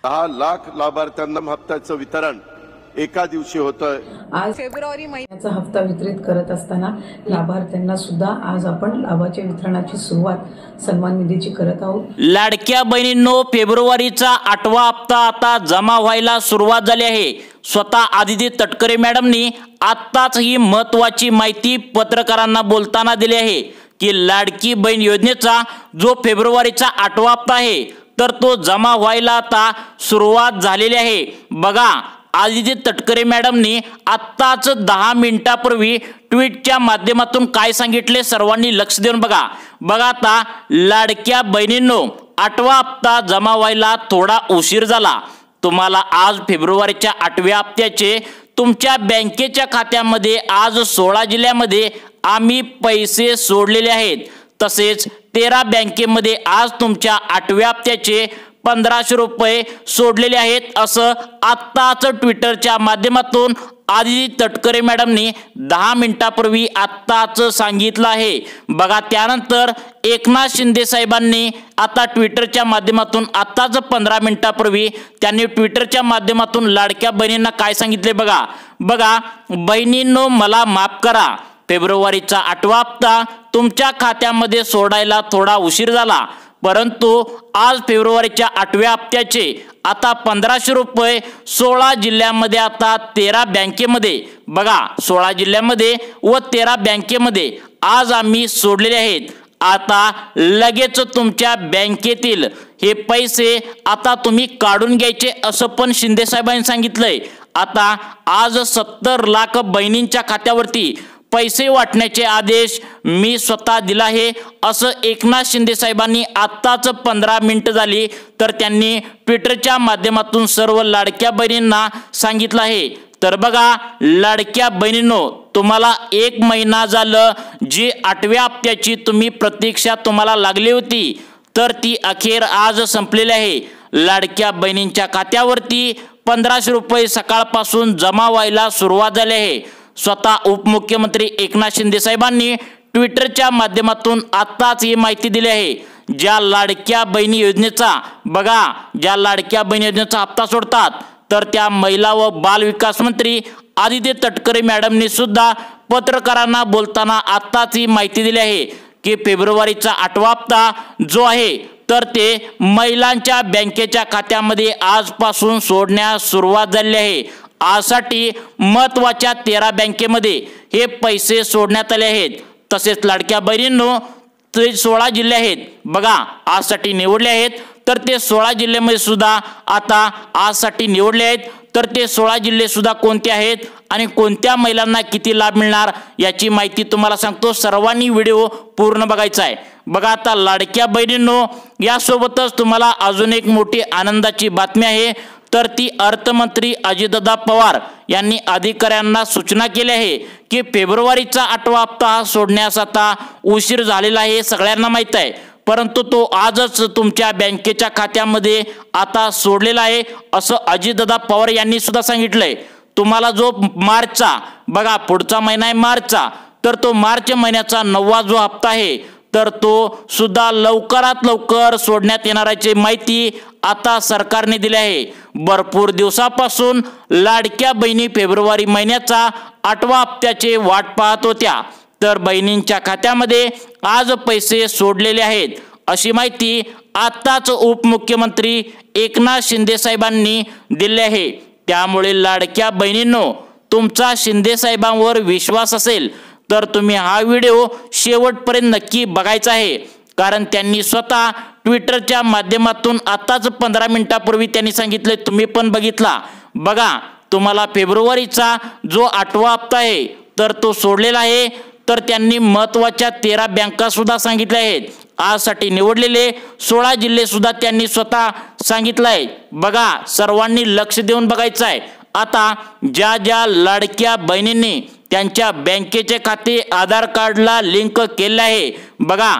10 लाख लाभार्थ्यांना हप्त्याचं वितरण एका दिवशी होतंय। आज फेब्रुवारी महिन्याचा हप्ता वितरित करत असताना लाभार्थ्यांना सुद्धा आज आपण लाभाच्या वितरणाची सुरुवात सन्मान निधीची करत आहोत। लाडक्या बहिणींनो, फेब्रुवारीचा 8वा हप्ता आता जमा व्हायला सुरुवात झाली आहे। स्वतः आदिती तटकरे मॅडमनी आत्ताच ही महत्त्वाची माहिती पत्रकारांना बोलताना दिली आहे की लाडकी बहीण योजनेचा जो फेब्रुवारीचा 8वा हप्ता आहे तर तो जमा व्हायला आता सुरुवात झालेली आहे। बघा, आदिती तटकरे मॅडमनी आत्ताच 10 मिनिटांपूर्वी ट्विटच्या माध्यमातून काय सांगितले सर्वांनी लक्ष देऊन बघा। आता लाडक्या बहिणींनो, 8वा हप्ता जमा व्हायला थोडा उशीर झाला। तुम्हाला आज फेब्रुवारीच्या 8व्या हप्त्याचे तुमच्या बँकेच्या खात्यामध्ये आज 16 जिल्ह्यामध्ये आम्ही पैसे सोडलेले आहेत। तसेच 13 बँकेमध्ये आज तुमच्या 8व्या हप्त्याचे 1500 रुपये सोडलेले आहेत, असं आत्ताच ट्विटरच्या माध्यमातून आदिती तटकरे मॅडमनी 10 मिनिटांपूर्वी आत्ताच सांगितलं आहे। बघा, त्यानंतर एकनाथ शिंदे साहेबांनी आता ट्विटरच्या माध्यमातून आत्ताच 15 मिनिटांपूर्वी त्यांनी ट्विटरच्या माध्यमातून लाडक्या बहिणींना काय सांगितले बघा, बहिणींनो मला माफ करा, फेब्रुवारीचा 8वा हप्ता तुमच्या खात्यामध्ये सोडायला थोडा उशीर झाला, परंतु आज फेब्रुवारीच्या 8व्या हप्त्याचे आता 1500 रुपये 16 जिल्ह्यामध्ये आता 13 बँकेमध्ये, बघा 16 जिल्ह्यामध्ये व 13 बँकेमध्ये आज आम्ही सोडलेले आहेत। आता लगेच तुमच्या बँकेतील हे पैसे आता तुम्ही काढून घ्यायचे, असं पण शिंदे साहेबांनी सांगितलंय। आता आज 70 लाख बहिणींच्या खात्यावरती पैसे वाटण्याचे आदेश मी स्वतः दिला आहे, असं एकनाथ शिंदे साहेबांनी आत्ताच 15 मिनिटं झाली तर त्यांनी ट्विटरच्या माध्यमातून सर्व लाडक्या बहिणींना सांगितलं आहे। तर बघा लाडक्या बहिणींनो, तुम्हाला 1 महिना झालं जी 8व्या हप्त्याची तुम्ही प्रतीक्षा तुम्हाला लागली होती तर ती अखेर आज संपलेली आहे। लाडक्या बहिणींच्या खात्यावरती 1500 रुपये सकाळपासून जमा व्हायला सुरुवात झाली आहे। स्वतः उपमुख्यमंत्री एकनाथ शिंदे साहेबांनी ट्विटरच्या माध्यमातून आत्ताच ही माहिती दिली आहे। ज्या लाडक्या बहिणी योजनेचा ज्या लाडक्या बहिणी योजनेचा हप्ता सोडतात तर त्या महिला व बाल विकास मंत्री आदिती तटकरे मॅडमनी सुद्धा पत्रकारांना बोलताना आत्ताच ही माहिती दिली आहे की फेब्रुवारीचा 8वा हप्ता जो आहे तर ते महिलांच्या बँकेच्या खात्यामध्ये आजपासून सोडण्यास सुरुवात झाली आहे। आजसाठी महत्त्वाच्या 13 बँकेमध्ये हे पैसे सोडण्यात आले आहेत। तसेच लाडक्या बहिणींनो, ते 16 जिल्हे आहेत बघा आजसाठी निवडले आहेत, तर ते 16 जिल्ह्यामध्ये सुद्धा आता आजसाठी निवडले आहेत। तर ते 16 जिल्हे सुद्धा कोणते आहेत आणि कोणत्या महिलांना किती लाभ मिळणार याची माहिती तुम्हाला सांगतो, सर्वांनी व्हिडिओ पूर्ण बघायचा आहे। बघा, आता लाडक्या बहिणींनो, यासोबतच तुम्हाला अजून एक मोठी आनंदाची बातमी आहे, तर ती अर्थमंत्री अजितदादा पवार यांनी अधिकाऱ्यांना सूचना केली आहे की फेब्रुवारीचा 8वा हप्ता सोडण्यास आता उशीर झालेला आहे, हे सगळ्यांना माहीत आहे, परंतु तो आजच तुमच्या बँकेच्या खात्यामध्ये आता सोडलेला आहे, असं अजितदादा पवार यांनी सुद्धा सांगितलंय। तुम्हाला जो मार्चचा, बघा पुढचा महिना आहे मार्चचा, तर तो मार्च महिन्याचा 9वा जो हप्ता आहे तर तो सुद्धा लवकरात लवकर सोडण्यात येणाराची माहिती आता सरकारने दिली आहे। भरपूर दिवसापासून लाडक्या बहिणी फेब्रुवारी महिन्याचा 8वा हप्त्याचे वाट पाहत होत्या, तर बहिणींच्या खात्यामध्ये आज पैसे सोडलेले आहेत, अशी माहिती आताच उपमुख्यमंत्री एकनाथ शिंदे साहेबांनी दिली आहे। त्यामुळे लाडक्या बहिणींनो, तुमचा शिंदे साहेबांवर विश्वास असेल तर तुम्ही हा व्हिडिओ शेवटपर्यंत नक्की बघायचा आहे, कारण त्यांनी स्वतः ट्विटरच्या माध्यमातून आताच 15 मिनिटांपूर्वी त्यांनी सांगितले, तुम्ही पण बघितला। बघा, तुम्हाला फेब्रुवारीचा जो 8वा हप्ता आहे तर तो सोडलेला आहे, तर त्यांनी महत्त्वाच्या 13 बँका सुद्धा सांगितल्या आहेत, आजसाठी निवडलेले 16 जिल्हे सुद्धा त्यांनी स्वतः सांगितलं आहे। बघा, सर्वांनी लक्ष देऊन बघायचं आहे। आता ज्या लाडक्या बहिणींनी त्यांच्या बँकेचे खाते आधार कार्डला लिंक केले आहे बघा,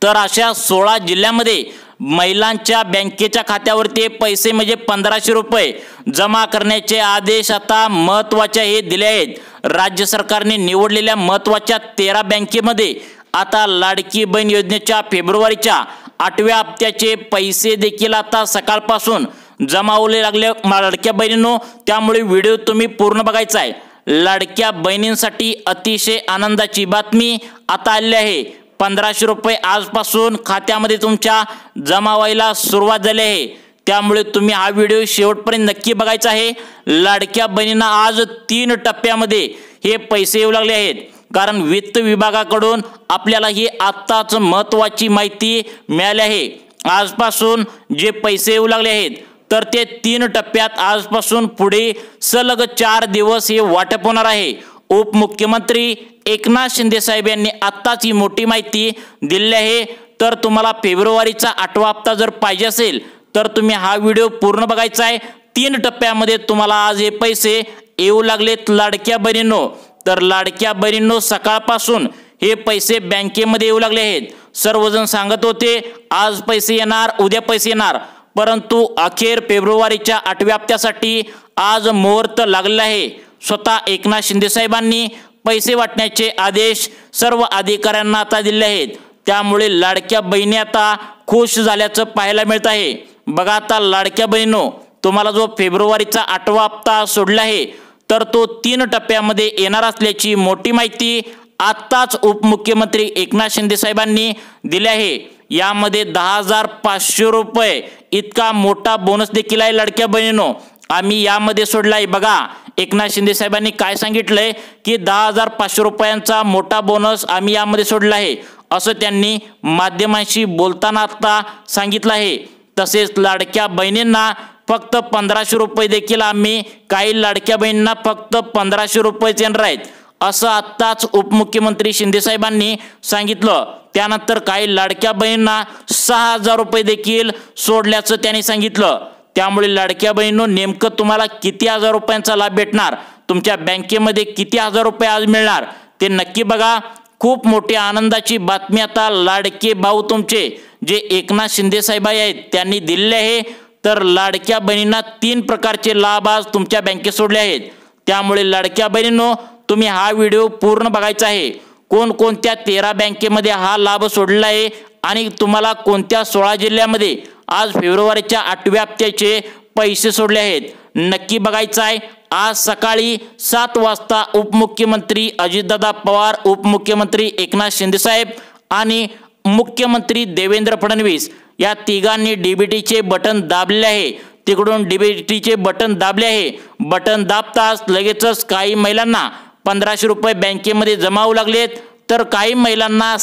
तर अशा 16 जिल्ह्यामध्ये महिलांच्या बँकेच्या खात्यावरती पैसे म्हणजे 1500 रुपये जमा करण्याचे आदेश आता महत्त्वाचे हे दिले आहेत। राज्य सरकारने निवडलेल्या महत्त्वाच्या 13 बँकेमध्ये आता लाडकी बहीण योजनेच्या फेब्रुवारीच्या 8व्या हप्त्याचे पैसे देखील आता सकाळपासून जमावले लागले लाडक्या बहिणींनो, त्यामुळे व्हिडिओ तुम्ही पूर्ण बघायचा आहे। लाडक्या बहिणींसाठी अतिशय आनंदाची बातमी आता आली आहे। 1500 रुपये आजपासून खात्यामध्ये तुमच्या जमा व्हायला सुरुवात झाली आहे, त्यामुळे तुम्ही हा व्हिडिओ शेवटपर्यंत नक्की बघायचा आहे। लाडक्या बहिणींना आज 3 टप्प्यामध्ये हे पैसे येऊ लागले आहेत, कारण वित्त विभागाकडून आपल्याला ही आत्ताच महत्त्वाची माहिती मिळाली आहे। आजपासून जे पैसे येऊ लागले आहेत तर ते 3 टप्प्यात आजपासून पुढे सलग 4 दिवस हे वाटप होणार आहे। उपमुख्यमंत्री एकनाथ शिंदे साहेब यांनी आत्ताच ही मोठी माहिती दिली आहे। तर तुम्हाला फेब्रुवारीचा 8वा हप्ता जर पाहिजे असेल तर तुम्ही हा व्हिडिओ पूर्ण बघायचा आहे। 3 टप्प्यामध्ये तुम्हाला आज हे पैसे येऊ लागलेत लाडक्या बहिणींनो। तर लाडक्या बहिणींनो, सकाळपासून हे पैसे बँकेमध्ये येऊ लागले आहेत। सर्वजण सांगत होते आज पैसे येणार, उद्या पैसे येणार, परंतु अखेर फेब्रुवारीच्या 8व्या हप्त्यासाठी आज मुहूर्त लागलेला आहे। स्वतः एकनाथ शिंदे साहेबांनी पैसे वाटण्याचे आदेश सर्व अधिकाऱ्यांना आता दिले आहेत, त्यामुळे लाडक्या बहिणी आता खुश झाल्याचं पाहायला मिळत आहे। बघा आता लाडक्या बहिणींनो, तुम्हाला जो फेब्रुवारीचा 8वा हप्ता सोडला आहे तर तो 3 टप्प्यामध्ये येणार असल्याची मोठी माहिती आत्ताच उपमुख्यमंत्री एकनाथ शिंदे साहेबांनी दिली आहे। यामध्ये 10,500 रुपये इतका मोठा बोनस देखील आहे लाडक्या बहिणींनो, आम्ही यामध्ये सोडलाय। बघा एकनाथ शिंदे साहेबांनी काय सांगितलंय की 10,500 रुपयांचा मोठा बोनस आम्ही यामध्ये सोडला आहे, असं त्यांनी माध्यमांशी बोलताना आता सांगितलं आहे। तसेच लाडक्या बहिणींना फक्त 1500 रुपये देखील आम्ही काही लाडक्या बहिणींना फक्त 1500 रुपयेच येणार आहेत, असं आत्ताच उपमुख्यमंत्री शिंदे साहेबांनी सांगितलं। त्यानंतर काही लाडक्या बहिणींना 6000 रुपये देखील सोडल्याचं त्यांनी सांगितलं। त्यामुळे लाडक्या बहिणींनो, नेमकं तुम्हाला किती हजार रुपयांचा लाभ भेटणार, तुमच्या बँकेमध्ये किती हजार रुपये आज मिळणार ते नक्की बघा। खूप मोठी आनंदाची बातमी आता लाडके भाऊ तुमचे जे एकनाथ शिंदे साहेब आहेत त्यांनी दिलेले आहे। तर लाडक्या बहिणींना 3 प्रकारचे लाभ आज तुमच्या बँकेत सोडले आहेत, त्यामुळे लाडक्या बहिणींनो, तुम्ही हा व्हिडिओ पूर्ण बघायचा आहे। कोणकोणत्या 13 बँकेमध्ये हा लाभ सोडला आहे आणि तुम्हाला कोणत्या 16 जिल्ह्यामध्ये आज फेब्रुवारीच्या 8व्या हप्त्याचे पैसे सोडले आहेत नक्की बघायचं आहे। आज सकाळी 7 वाजता उपमुख्यमंत्री अजितदादा पवार, उपमुख्यमंत्री एकनाथ शिंदे साहेब आणि मुख्यमंत्री देवेंद्र फडणवीस या तिघांनी डीबीटीचे बटन दाबले आहे। तिकडून डीबीटीचे बटन दाबले आहे, बटन दाबताच लगेचच काही महिलांना 1500 रुपये बँकेमध्ये जमा होऊ लागलेत, तर काही महिलांना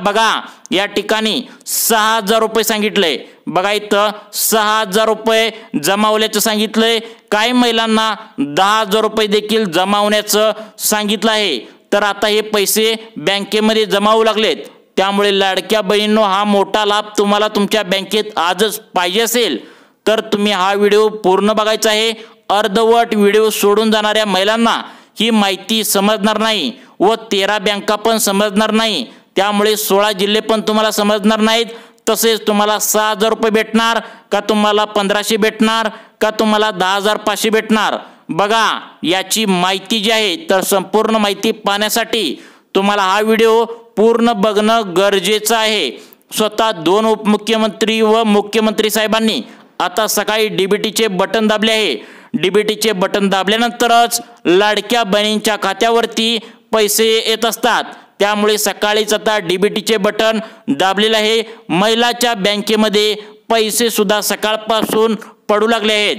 बघा या ठिकाणी 6000 रुपये सांगितले। बघा इथं 6000 रुपये जमावल्याचं सांगितलंय, काही महिलांना 10,000 रुपये देखील जमावण्याचं सांगितलं आहे। तर आता हे पैसे बँकेमध्ये जमा होऊ लागलेत, त्यामुळे लाडक्या बहिणींनो, हा मोठा लाभ तुम्हाला तुमच्या बँकेत आजच पाहिजे असेल तर तुम्ही हा व्हिडिओ पूर्ण बघायचा आहे। अर्धवट व्हिडिओ सोडून जाणाऱ्या महिलांना ही माहिती समजणार नाही व 13 बँका पण समजणार नाही, त्यामुळे 16 जिल्हे पण तुम्हाला समजणार नाहीत। तसेच तुम्हाला 6000 रुपये भेटणार का, तुम्हाला 1500 भेटणार का, तुम्हाला 10,500 भेटणार, बघा याची माहिती जी आहे तर संपूर्ण माहिती पाहण्यासाठी तुम्हाला हा व्हिडिओ पूर्ण बघणं गरजेचं आहे। स्वतः 2 उपमुख्यमंत्री व मुख्यमंत्री साहेबांनी आता सकाळी डीबीटीचे बटन दाबले आहे। डीबीटीचे बटन दाबल्यानंतरच लाडक्या बहिणींच्या खात्यावरती पैसे येत असतात, त्यामुळे सकाळीच आता डीबीटीचे बटन दाबलेले आहे। महिलाच्या बँकेमध्ये पैसे सुद्धा सकाळपासून पडू लागले आहेत,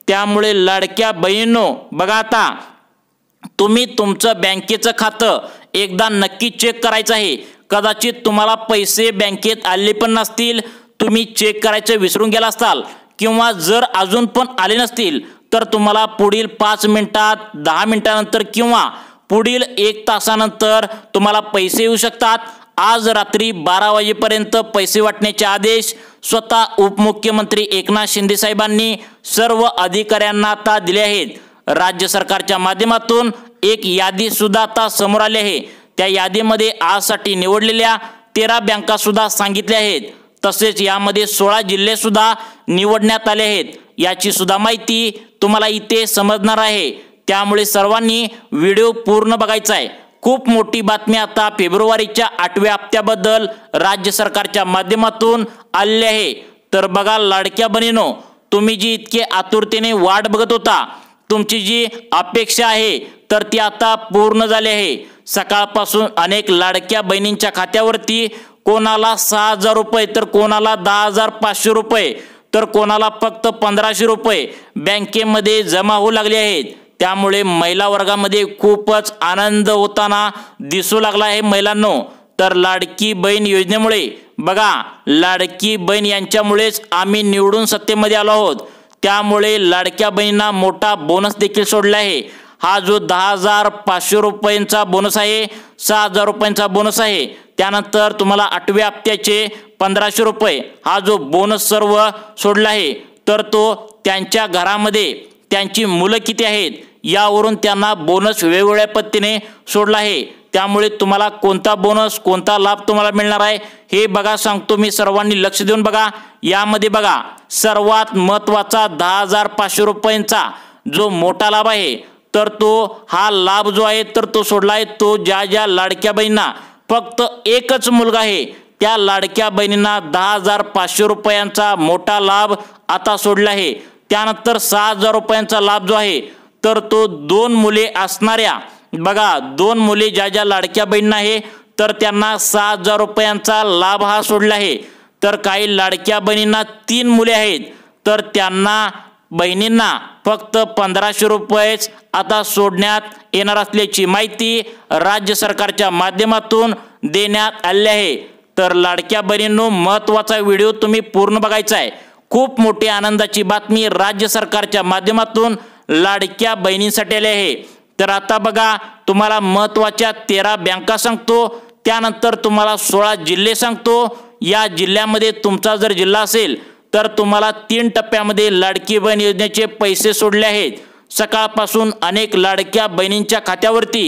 त्यामुळे लाडक्या बहिणींनो, बघा आता तुम्ही तुमचं बँकेचं खातं एकदा नक्की चेक करायचं आहे। कदाचित तुम्हाला पैसे बँकेत आले पण नसतील, तुम्ही चेक करायचं विसरून गेला असाल, किंवा जर अजून पण आले नसतील तर तुम्हाला पुढील 5 मिनिटात, 10 मिनिटानंतर किंवा पुढील 1 तासानंतर तुम्हाला पैसे येऊ शकतात। आज रात्री 12 वाजेपर्यंत पैसे वाटण्याचे आदेश स्वतः उपमुख्यमंत्री एकनाथ शिंदे साहेबांनी सर्व अधिकाऱ्यांना आता दिले आहेत। राज्य सरकारच्या माध्यमातून एक यादी सुद्धा आता समोर आली आहे, त्या यादीमध्ये आजसाठी निवडलेल्या 13 बँका सुद्धा सांगितल्या आहेत। तसेच यामध्ये 16 जिल्हे सुद्धा निवडण्यात आले आहेत, याची सुद्धा माहिती तुम्हाला इथे समजणार आहे, त्यामुळे सर्वांनी व्हिडिओ पूर्ण बघायचा आहे। खूप मोठी बातमी आता फेब्रुवारीच्या 8व्या हप्त्याबद्दल राज्य सरकारच्या माध्यमातून आली आहे। तर बघा लाडक्या बहिणींनो, तुम्ही जी इतके आतुरतेने वाट बघत होता, तुमची जी अपेक्षा आहे तर ती आता पूर्ण झाली आहे। सकाळपासून अनेक लाडक्या बहिणींच्या खात्यावरती कोणाला 6,000 रुपये तर कोणाला 10,500 रुपये तर कोणाला फक्त 1,500 रुपये बँकेमध्ये जमा होऊ लागले आहेत। त्यामुळे महिला वर्गामध्ये खूपच आनंद होताना दिसू लागला आहे महिलांनो। तर लाडकी बहीण योजनेमुळे बघा, लाडकी बहीण यांच्यामुळेच आम्ही निवडून सत्तेमध्ये आलो आहोत। त्यामुळे लाडक्या बहिणींना मोठा बोनस देखील सोडला आहे। हा जो 10,500 रुपयांचा बोनस आहे, 6,000 रुपयांचा बोनस आहे, त्यानंतर तुम्हाला 8व्या हप्त्याचे 1,500 रुपये हा जो बोनस सर्व सोडला आहे, तर तो त्यांच्या घरामध्ये त्यांची मुलं किती आहेत यावरून त्यांना बोनस वेगवेगळ्या पद्धतीने सोडला आहे। त्यामुळे तुम्हाला कोणता बोनस कोणता लाभ तुम्हाला मिळणार आहे हे बघा सांगतो मी, सर्वांनी लक्ष देऊन बघा। यामध्ये बघा, सर्वात महत्त्वाचा 10,500 रुपयांचा जो मोठा लाभ आहे, तर तो हा लाभ जो आहे तर तो सोडला आहे तो ज्या लाडक्या बहिणींना फक्त एकच मुलगा आहे त्या लाडक्या बहिणींना 10,500 रुपयांचा मोठा लाभ आता सोडला आहे। त्यानंतर 6,000 रुपयांचा लाभ जो आहे तर तो 2 मुले असणाऱ्या बघा, 2 मुले ज्या लाडक्या बहिणींना आहे तर त्यांना 6,000 रुपयांचा लाभ हा सोडला आहे। तर काही लाडक्या बहिणींना 3 मुले आहेत तर त्यांना बहिणींना फक्त 1,500 रुपयेच आता सोडण्यात येणार असल्याची माहिती राज्य सरकारच्या माध्यमातून देण्यात आली आहे। तर लाडक्या बहिणींनो, महत्त्वाचा व्हिडिओ तुम्ही पूर्ण बघायचा आहे। खूप मोठी आनंदाची बातमी राज्य सरकारच्या माध्यमातून लाडक्या बहिणींसाठी आली आहे। तर आता बघा, तुम्हाला महत्त्वाच्या 13 बँका सांगतो, त्यानंतर तुम्हाला 16 जिल्हे सांगतो। या जिल्ह्यामध्ये तुमचा जर जिल्हा असेल तर तुम्हाला 3 टप्प्यामध्ये लाडकी बहीण योजनेचे पैसे सोडले आहेत। सकाळपासून अनेक लाडक्या बहिणींच्या खात्यावरती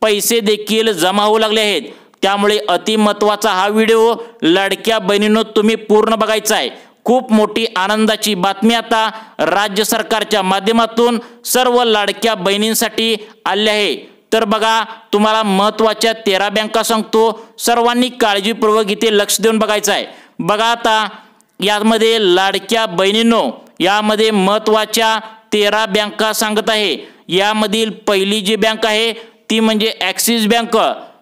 पैसे देखील जमा होऊ लागले आहेत। त्यामुळे अति महत्त्वाचा हा व्हिडिओ लाडक्या बहिणींनो तुम्ही पूर्ण बघायचा आहे। खूप मोठी आनंदाची बातमी आता राज्य सरकारच्या माध्यमातून सर्व लाडक्या बहिणींसाठी आली आहे। तर बघा, तुम्हाला महत्त्वाच्या 13 बँका सांगतो, सर्वांनी काळजीपूर्वक इथे लक्ष देऊन बघायचं आहे। बघा, आता यामध्ये लाडक्या बहिणींनो, यामध्ये महत्त्वाच्या 13 बँका सांगत आहे। यामधील पहिली जी बँक आहे ती म्हणजे ॲक्सिस बँक,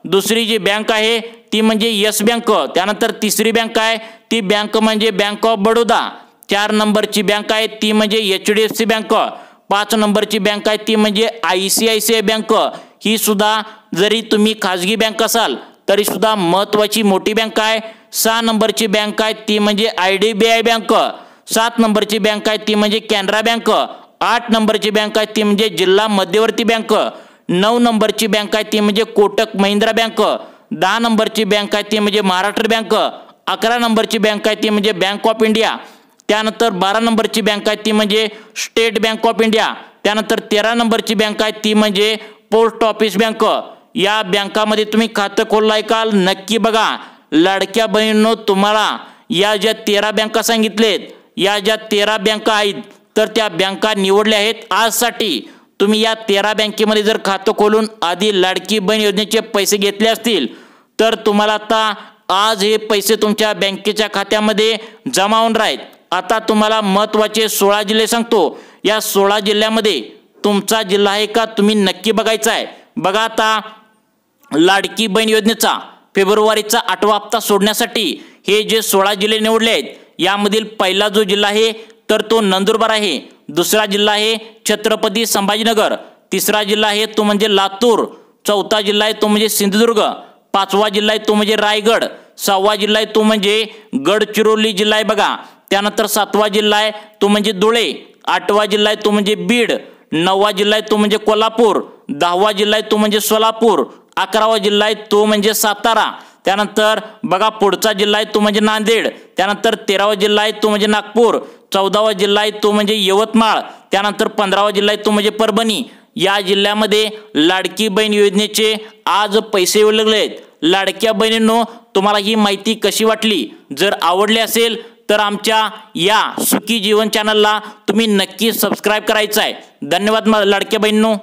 दुसरी जी बँक आहे ती म्हणजे येस बँक, त्यानंतर तिसरी बँक आहे ती बँक म्हणजे बँक ऑफ बडोदा, 4 नंबरची बँक आहे ती म्हणजे HDFC बँक, 5 नंबरची बँक आहे ती म्हणजे ICICI बँक। ही सुद्धा जरी तुम्ही खाजगी बँक असाल तरी सुद्धा महत्त्वाची मोठी बँक आहे। 6 नंबरची बँक आहे ती म्हणजे IDBI बँक, 7 नंबरची बँक आहे ती म्हणजे कॅनरा बँक, 8 नंबरची बँक आहे ती म्हणजे जिल्हा मध्यवर्ती बँक, 9 नंबरची बँक आहे ती म्हणजे कोटक महिंद्रा बँक, 10 नंबरची बँक आहे ती म्हणजे महाराष्ट्र बँक, 11 नंबरची बँक आहे ती म्हणजे बँक ऑफ इंडिया, त्यानंतर 12 नंबरची बँक आहे ती म्हणजे स्टेट बँक ऑफ इंडिया, त्यानंतर 13 नंबरची बँक आहे ती म्हणजे पोस्ट ऑफिस बँक। या बँकामध्ये तुम्ही खातं खोललाय का नक्की बघा। लाडक्या बहिणींनो, तुम्हाला या ज्या 13 बँका सांगितलेत, या ज्या 13 बँका आहेत तर त्या बँका निवडल्या आहेत आजसाठी। तुम्ही या 13 बँकेमध्ये जर खातं खोलून आधी लाडकी बहीण योजनेचे पैसे घेतले असतील तर तुम्हाला आता आज हे पैसे तुमच्या बँकेच्या खात्यामध्ये जमा होऊन राहील। आता तुम्हाला महत्त्वाचे 16 जिल्हे सांगतो। या 16 जिल्ह्यामध्ये तुमचा जिल्हा आहे का तुम्ही नक्की बघायचा आहे। बघा, आता लाडकी बहीण योजनेचा फेब्रुवारीचा 8वा हप्ता सोडण्यासाठी हे जे 16 जिल्हे निवडले आहेत, यामधील पहिला जो जिल्हा आहे तर तो नंदुरबार आहे, दुसरा जिल्हा आहे छत्रपती संभाजीनगर, तिसरा जिल्हा आहे तो म्हणजे लातूर, चौथा जिल्हा आहे तो म्हणजे सिंधुदुर्ग, 5वा जिल्हा आहे तो म्हणजे रायगड, 6वा जिल्हा आहे तो म्हणजे गडचिरोली जिल्हा आहे बघा, त्यानंतर 7वा जिल्हा आहे तो म्हणजे धुळे, 8वा जिल्हा आहे तो म्हणजे बीड, 9वा जिल्हा आहे तो म्हणजे कोल्हापूर, 10वा जिल्हा आहे तो म्हणजे सोलापूर, 11वा जिल्हा आहे तो म्हणजे सातारा, त्यानंतर बघा पुढचा जिल्हा आहे तो म्हणजे नांदेड, त्यानंतर 13वा जिल्हा आहे तो म्हणजे नागपूर, 14वा जिल्हा आहे तो म्हणजे यवतमाळ, त्यानंतर 15वा जिल्हा आहे तो म्हणजे परभणी। या जिल्ह्यामध्ये लाडकी बहीण योजनेचे आज पैसे येऊ लागले आहेत। लाडक्या बहिणींनो, तुम्हाला ही माहिती कशी वाटली? जर आवडली असेल तर आमच्या या सुखी जीवन चॅनलला तुम्ही नक्की सबस्क्राईब करायचं आहे। धन्यवाद लाडक्या बहिणींनो।